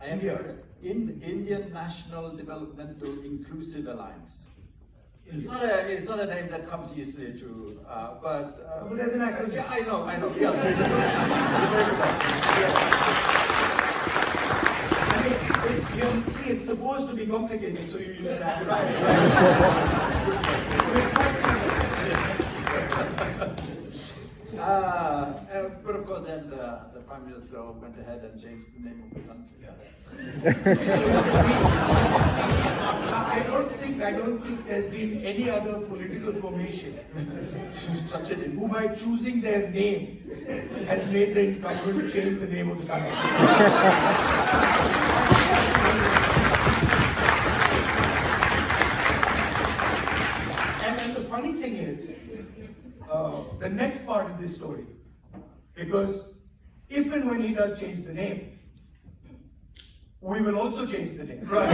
Indian National Developmental Inclusive Alliance. It's not a name that comes easily to, but there's an acronym. Yeah, I know. Yeah, so it's a very good one. Yeah. See, it's supposed to be complicated, so you use that. But of course, then the Prime Minister went ahead and changed the name of the country. Yeah. I don't think there's been any other political formation who by choosing their name has made the incumbent change the name of the country. And the funny thing is, the next part of this story, because if and when he does change the name, we will also change the name. Right.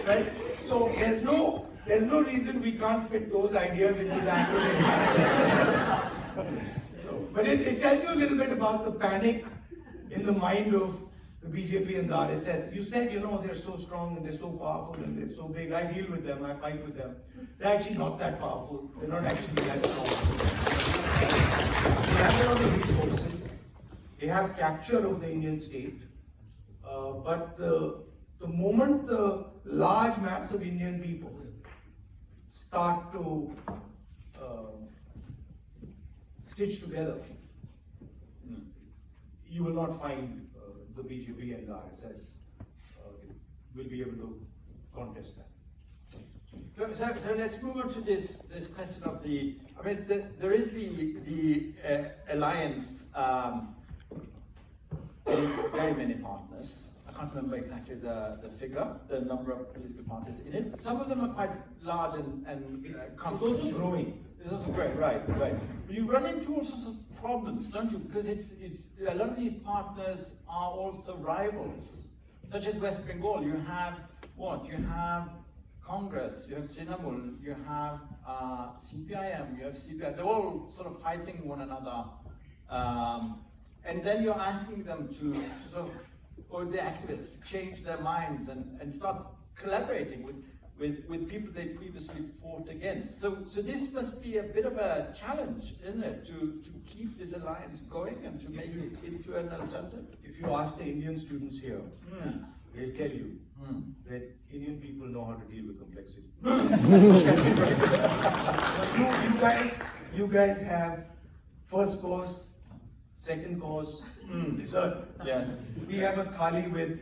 Right? So there's no reason we can't fit those ideas into the acronym. But it tells you a little bit about the panic in the mind of the BJP and the RSS. You said, they're so strong and they're so powerful and they're so big. I deal with them, I fight with them. They're actually not that powerful. They're not actually that strong. They have all the resources. They have capture of the Indian state. But the moment the large mass of Indian people start to stitch together, you will not find the BJP and the RSS will be able to contest that. So let's move on to this question of there is the alliance with very many partners. I can't remember exactly the figure, the number of political parties in it. Some of them are quite large and it's also growing. It's also growing, right. But you run into all sorts of problems, don't you? Because it's a lot of these partners are also rivals, such as West Bengal. You have what? You have Congress, you have Trinamool, you have CPIM, you have CPI. They're all sort of fighting one another, and then you're asking them to sort of, or the activists, to change their minds and start collaborating with people they previously fought against. So this must be a bit of a challenge, isn't it, to keep this alliance going and to make it into an alternative? If you ask the Indian students here, they'll tell you that Indian people know how to deal with complexity. you guys have first course, second course, dessert. Yes. We have a thali with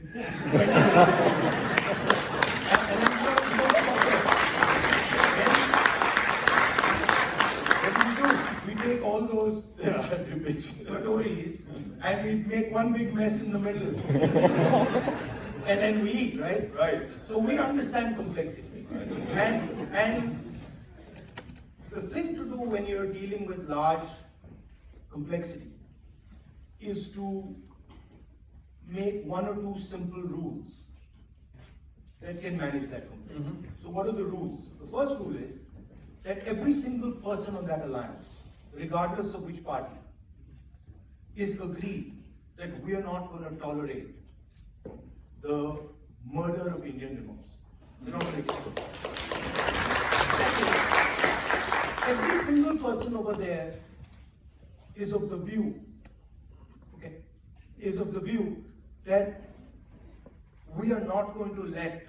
we take all those katoris and we make one big mess in the middle. And then we eat, right? Right. So we understand complexity. And the thing to do when you're dealing with large complexity is to make one or two simple rules that can manage that complexity. So what are the rules? The first rule is that every single person on that alliance, regardless of which party, is agreed that we are not going to tolerate the murder of Indian democracy. We're not going to accept it. Second, every single person over there is of the view, that we are not going to let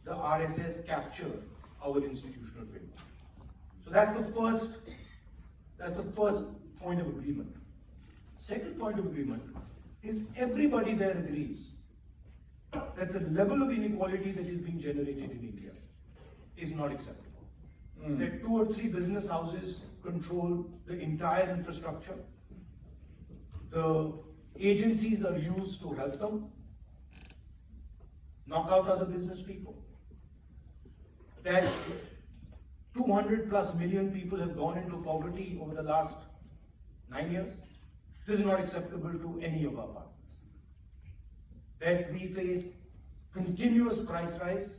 the RSS capture our institutional framework. So that's the first point of agreement. Second point of agreement is everybody there agrees that the level of inequality that is being generated in India is not acceptable. That 2 or 3 business houses control the entire infrastructure. The agencies are used to help them knock out other business people. That 200+ million people have gone into poverty over the last 9 years. This is not acceptable to any of our partners. That we face continuous price rise,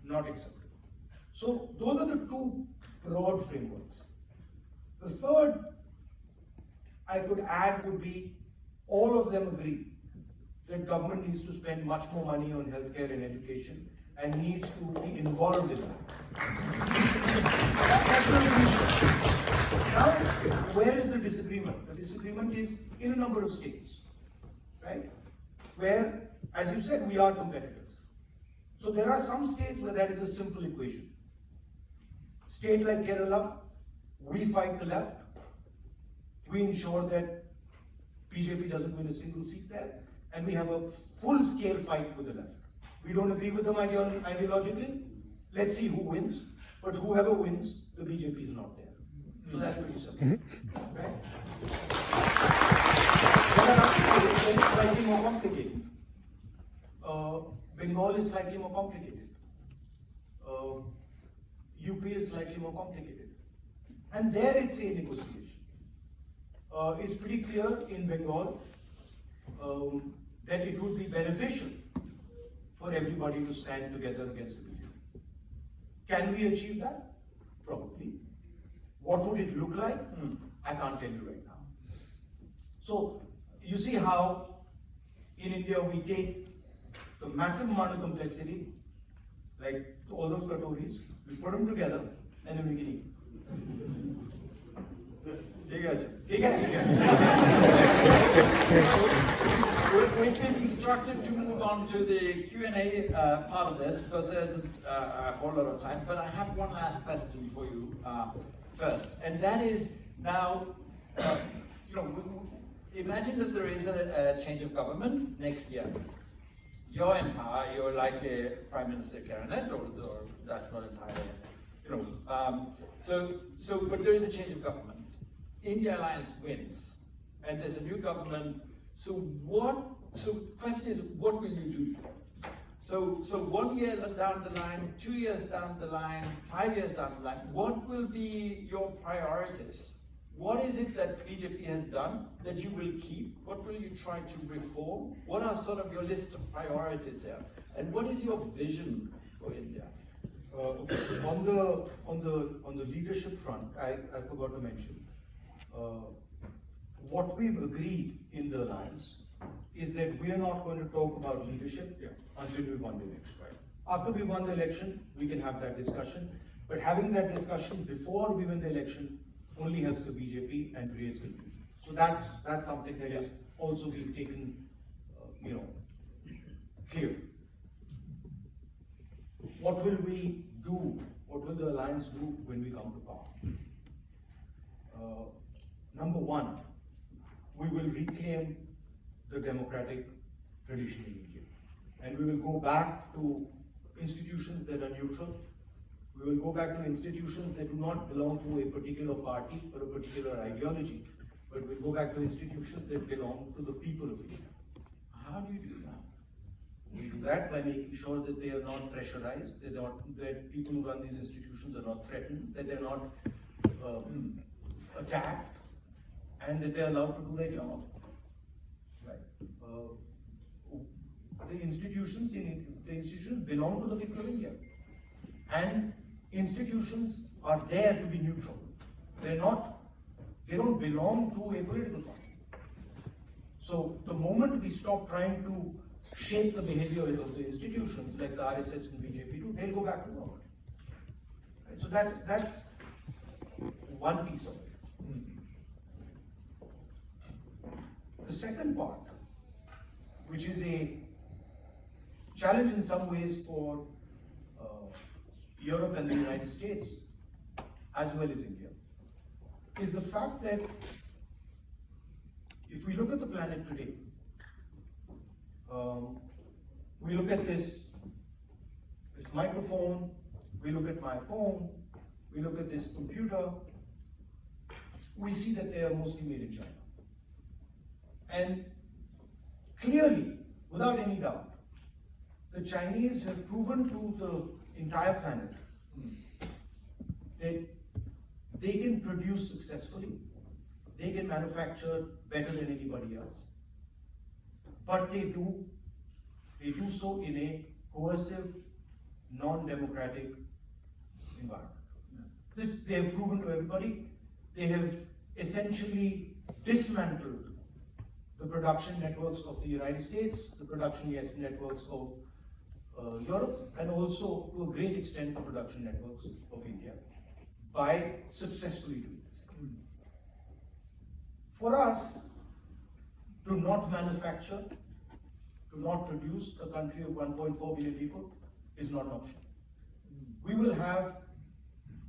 not acceptable. So those are the 2 broad frameworks. The third I could add would be, all of them agree that government needs to spend much more money on healthcare and education and needs to be involved in that. That's not an issue. Now, where is the disagreement? The disagreement is in a number of states, right? Where, as you said, we are competitors. So there are some states where that is a simple equation. State like Kerala, we fight the left. We ensure that BJP doesn't win a single seat there, and we have a full-scale fight with the left. We don't agree with them ideologically. Let's see who wins. But whoever wins, the BJP is not there. So that's pretty simple, right? There are other states where it's slightly more complicated. Bengal is slightly more complicated. UP is slightly more complicated. And there it's a negotiation. It's pretty clear in Bengal that it would be beneficial for everybody to stand together against the BJP. Can we achieve that? Probably. What would it look like? I can't tell you right now. So, you see how in India we take the massive amount of complexity, like all those katoris, we put them together and then we can eat. We've been instructed to move on to the Q&A part of this because there's a whole lot of time, but I have one last question for you first, and that is now, imagine that there is a change of government next year. You're in power, you're likely Prime Minister Karanet, or that's not entirely, but there is a change of government. India Alliance wins, and there's a new government. So the question is, what will you do? So 1 year down the line, 2 years down the line, 5 years down the line, what will be your priorities? What is it that BJP has done that you will keep? What will you try to reform? What are sort of your list of priorities here? And what is your vision for India? On the leadership front, I forgot to mention, what we've agreed in the alliance is that we are not going to talk about leadership until we won the election. Right? After we won the election, we can have that discussion. But having that discussion before we win the election only helps the BJP and creates confusion. So that's something that is also being taken, clear. What will we do? What will the alliance do when we come to power? Number one, we will reclaim the democratic tradition in India. And we will go back to institutions that are neutral. We will go back to institutions that do not belong to a particular party or a particular ideology, but we'll go back to institutions that belong to the people of India. How do you do that? We do that by making sure that they are not pressurized, that people who run these institutions are not threatened, that they're not attacked, and that they're allowed to do their job. Right. The institutions belong to the people of India, and institutions are there to be neutral. They don't belong to a political party. So the moment we stop trying to shape the behavior of the institutions, like the RSS and BJP do, they'll go back to normal. Right? So that's one piece of it. The second part, which is a challenge in some ways for Europe and the United States, as well as India, is the fact that if we look at the planet today, we look at this microphone, we look at my phone, we look at this computer, we see that they are mostly made in China. And clearly, without any doubt, the Chinese have proven to the entire planet that they can produce successfully, they can manufacture better than anybody else. But they do so in a coercive, non-democratic environment. This they have proven to everybody. They have essentially dismantled the production networks of the United States, the production networks of Europe, and also to a great extent the production networks of India by successfully doing this. For us to not manufacture, to not produce a country of 1.4 billion people is not an option. We will have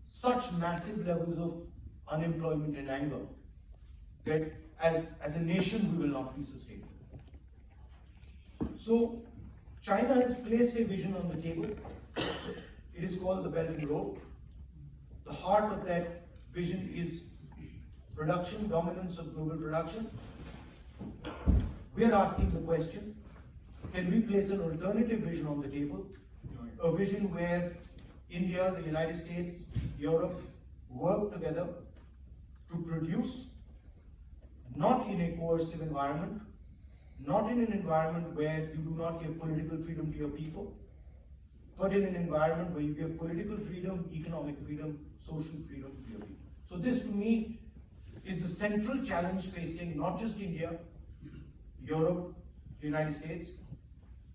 such massive levels of unemployment and anger that as a nation we will not be sustainable. So China has placed a vision on the table. It is called the Belt and Road. The heart of that vision is production, dominance of global production. We are asking the question, can we place an alternative vision on the table? A vision where India, the United States, Europe work together to produce, not in a coercive environment, not in an environment where you do not give political freedom to your people, but in an environment where you give political freedom, economic freedom, social freedom to your people. So this to me is the central challenge facing not just India, Europe, the United States.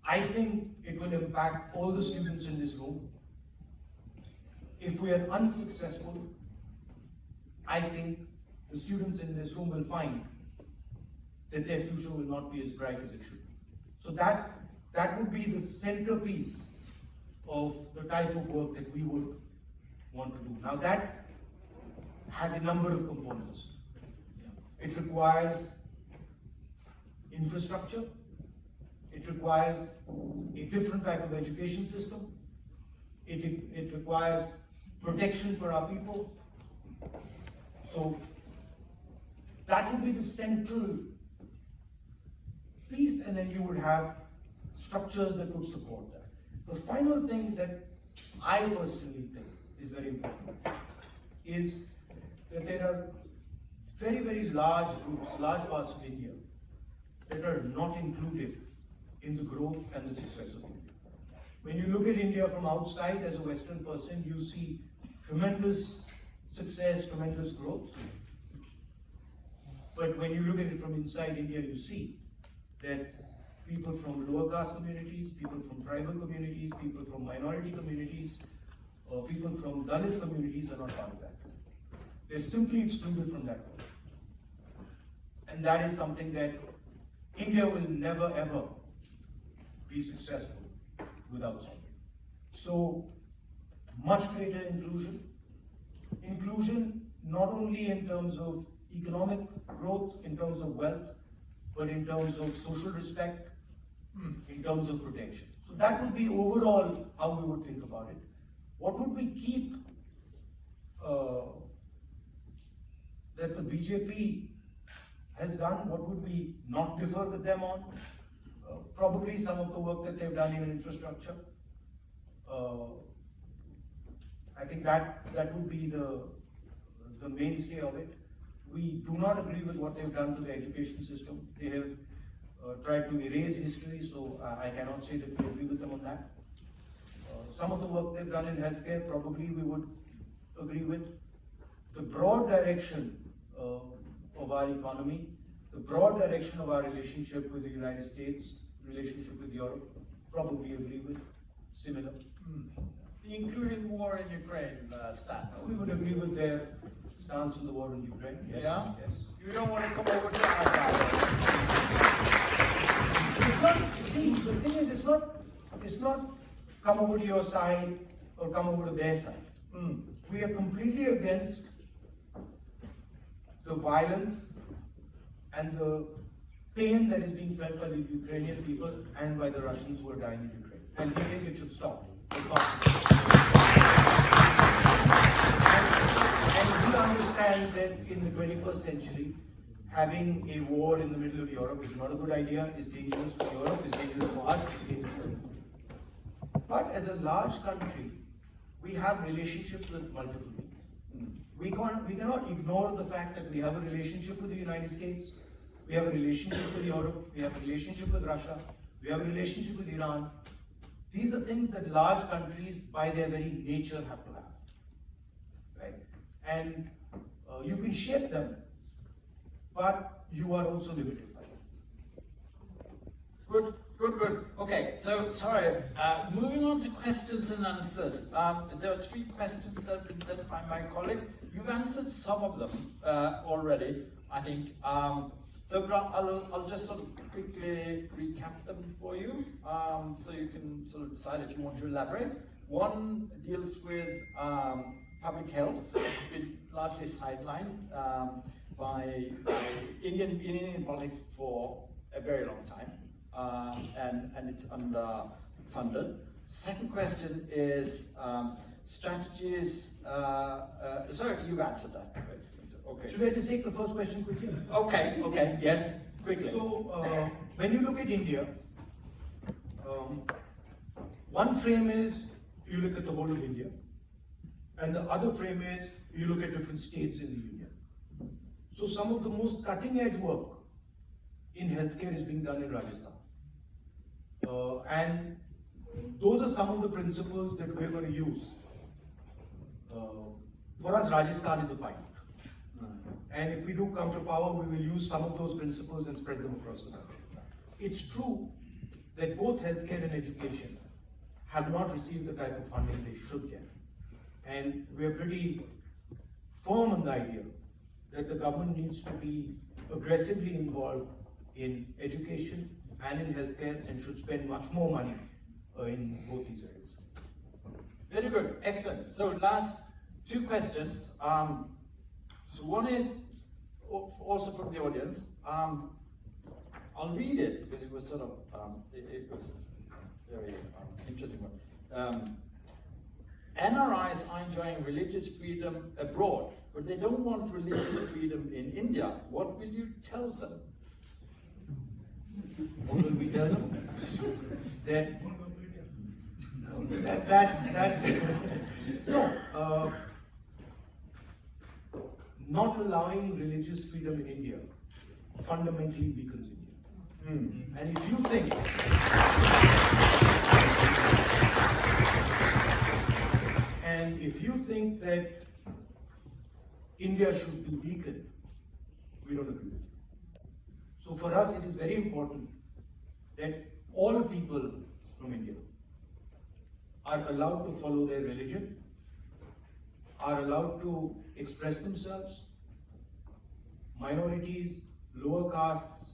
I think it will impact all the students in this room. If we are unsuccessful, I think the students in this room will find that their future will not be as bright as it should be. So that would be the centerpiece of the type of work that we would want to do. Now that has a number of components. It requires infrastructure. It requires a different type of education system. It requires protection for our people. So that would be the central piece, and then you would have structures that would support that. The final thing that I personally think is very important is that there are very, very large groups, large parts of India that are not included in the growth and the success of India. When you look at India from outside as a Western person, you see tremendous success, tremendous growth. But when you look at it from inside India, you see that people from lower caste communities, people from tribal communities, people from minority communities, or people from Dalit communities are not part of that. They're simply excluded from that world. And that is something that India will never ever be successful without solving. So much greater inclusion. Inclusion not only in terms of economic growth, in terms of wealth, but in terms of social respect, in terms of protection. So that would be overall how we would think about it. What would we keep that the BJP has done? What would we not differ with them on? Probably some of the work that they've done in infrastructure. I think that would be the mainstay of it. We do not agree with what they've done to the education system. They have tried to erase history, so I cannot say that we agree with them on that. Some of the work they've done in healthcare, probably we would agree with. The broad direction of our economy, the broad direction of our relationship with the United States, relationship with Europe, probably agree with, similar. Including war in Ukraine stance. We would agree with their stance on the war in Ukraine. Yes. Yeah? Yes. You don't want to come over to our side. It's not, see, the thing is, it's not come over to your side or come over to their side. We are completely against the violence and the pain that is being felt by the Ukrainian people and by the Russians who are dying in Ukraine. And we think it should stop. And we understand that in the 21st century, having a war in the middle of Europe is not a good idea, it's dangerous for Europe, it's dangerous for us, it's dangerous for them. But as a large country, we have relationships with multiple people. We cannot ignore the fact that we have a relationship with the United States, we have a relationship with Europe, we have a relationship with Russia, we have a relationship with Iran. These are things that large countries, by their very nature, have to have, right? And you can shape them, but you are also limited by it. Good, good, good. Okay, so sorry. Moving on to questions and answers. There are 3 questions that have been sent by my colleague. You've answered some of them already, I think. But I'll just sort of quickly recap them for you, so you can sort of decide if you want to elaborate. One deals with public health. It's been largely sidelined by Indian politics for a very long time. And it's underfunded. Second question is strategies. Sorry, you've answered that. Okay. Should I just take the first question quickly? Okay, yes, quickly. So, when you look at India, one frame is you look at the whole of India, and the other frame is you look at different states in the union. So, some of the most cutting edge work in healthcare is being done in Rajasthan. And those are some of the principles that we're going to use. For us, Rajasthan is a pilot. And if we do come to power, we will use some of those principles and spread them across the country. It's true that both healthcare and education have not received the type of funding they should get. And we're pretty firm on the idea that the government needs to be aggressively involved in education and in healthcare and should spend much more money in both these areas. Very good, excellent. So last 2 questions. So one is also from the audience. I'll read it because it was sort of it was a very interesting one. NRIs are enjoying religious freedom abroad, but they don't want religious freedom in India. What will you tell them? What will we tell them? Not allowing religious freedom in India fundamentally weakens India. And if you think that India should be weakened, we don't agree with you. So for us, it is very important that all people from India are allowed to follow their religion, are allowed to express themselves. Minorities, lower castes,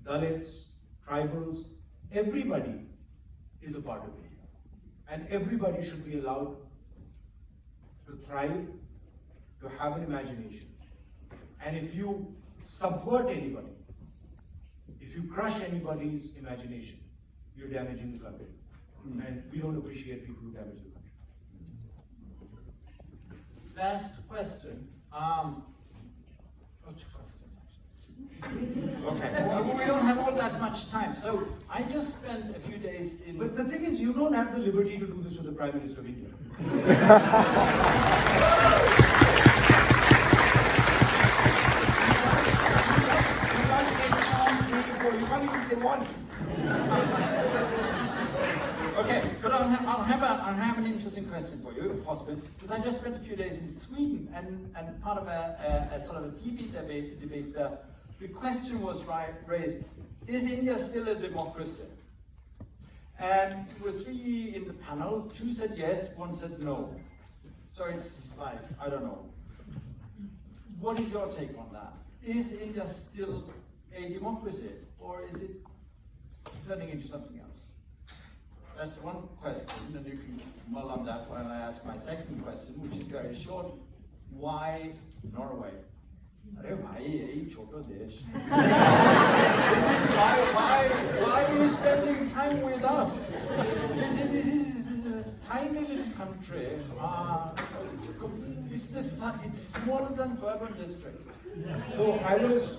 Dalits, tribals, everybody is a part of India. And everybody should be allowed to thrive, to have an imagination. And if you subvert anybody, if you crush anybody's imagination, you're damaging the country. And we don't appreciate people who damage the country. Last question. 2 questions actually. Okay. Well, we don't have all that much time. So I just spent a few days in. But the thing is, you don't have the liberty to do this with the Prime Minister of India. You can't even say one. Okay, but I'll have an interesting question for you, if possible, because I just spent a few days in Sweden, and part of a sort of a TV debate there, the question was raised: is India still a democracy? And there were 3 in the panel. 2 said yes, 1 said no. So it's like, I don't know. What is your take on that? Is India still a democracy, or is it turning into something else? That's one question, and you can mull on that while I ask my second question, which is very short. Why Norway? Why are you spending time with us? This is a tiny little country. It's smaller than Durban district. So I was,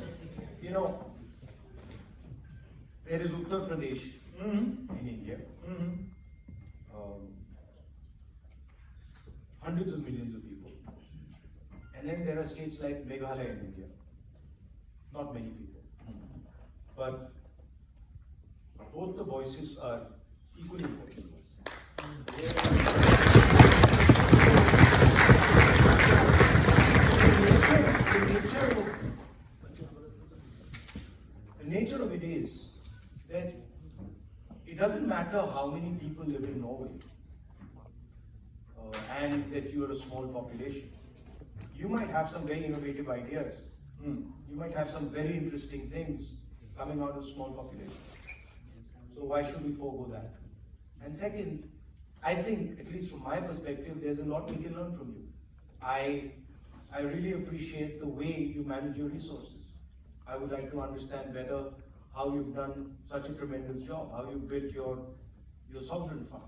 there is Uttar Pradesh in India. Hundreds of millions of people. And then there are states like Meghalaya in India. Not many people. But both the voices are equally important. The nature of the nature of it is that it doesn't matter how many people live in Norway and that you are a small population. You might have some very innovative ideas. You might have some very interesting things coming out of a small population. So why should we forego that? And second, I think, at least from my perspective, there's a lot we can learn from you. I really appreciate the way you manage your resources. I would like to understand better how you've done such a tremendous job, how you've built your sovereign fund.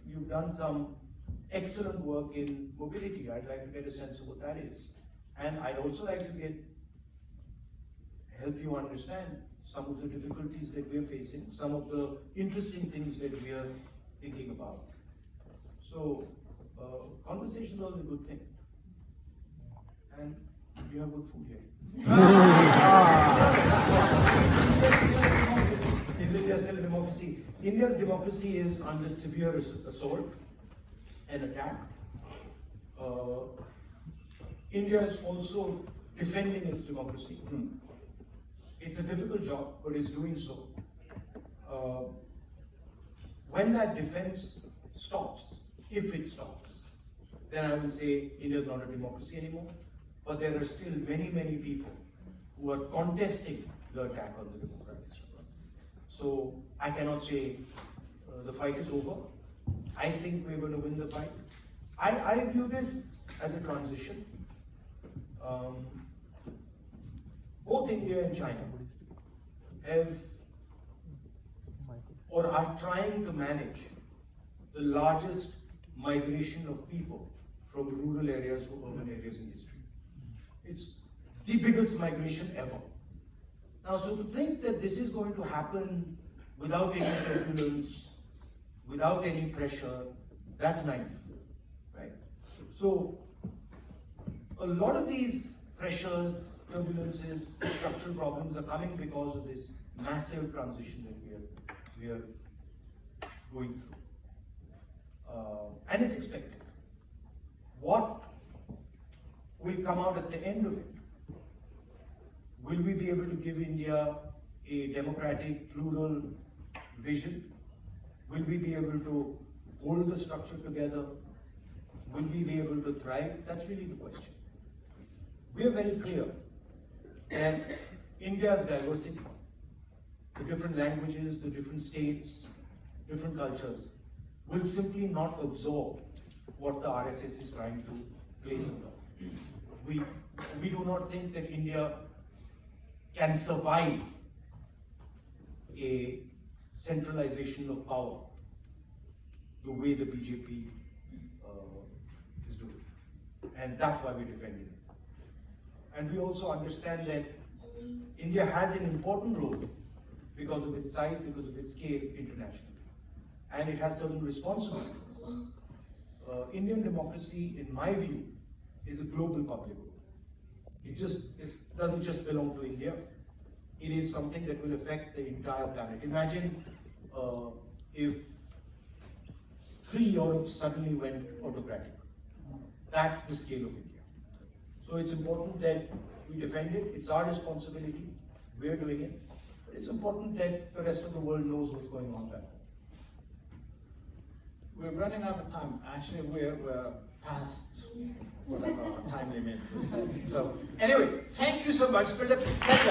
You've done some excellent work in mobility. I'd like to get a sense of what that is. And I'd also like to help you understand some of the difficulties that we're facing, some of the interesting things that we are thinking about. So, conversation is always a good thing. And you have good food here. Is India still a democracy? India's democracy is under severe assault and attack. India is also defending its democracy. It's a difficult job, but it's doing so. When that defense stops, if it stops, then I will say India is not a democracy anymore. But there are still many, many people who are contesting the attack on the democratic struggle. So I cannot say the fight is over. I think we're going to win the fight. I view this as a transition. Both India and China have or are trying to manage the largest migration of people from rural areas to urban areas in history. It's the biggest migration ever. Now, so to think that this is going to happen without any turbulence, without any pressure, that's naive, right? So, a lot of these pressures, turbulences, structural problems are coming because of this massive transition that we are going through. And it's expected. What will come out at the end of it? Will we be able to give India a democratic, plural vision? Will we be able to hold the structure together? Will we be able to thrive? That's really the question. We are very clear that India's diversity, the different languages, the different states, different cultures, will simply not absorb what the RSS is trying to place on top. We do not think that India can survive a centralization of power the way the BJP is doing. And that's why we're defending it. And we also understand that India has an important role because of its size, because of its scale internationally. And it has certain responsibilities. Indian democracy, in my view, is a global public good. It doesn't just belong to India. It is something that will affect the entire planet. Imagine if 3 Europes suddenly went autocratic. That's the scale of India. So it's important that we defend it. It's our responsibility. We're doing it. But it's important that the rest of the world knows what's going on back home. We're running out of time. Actually, we're past whatever our time limit was set. So, anyway, thank you so much. It's been a pleasure.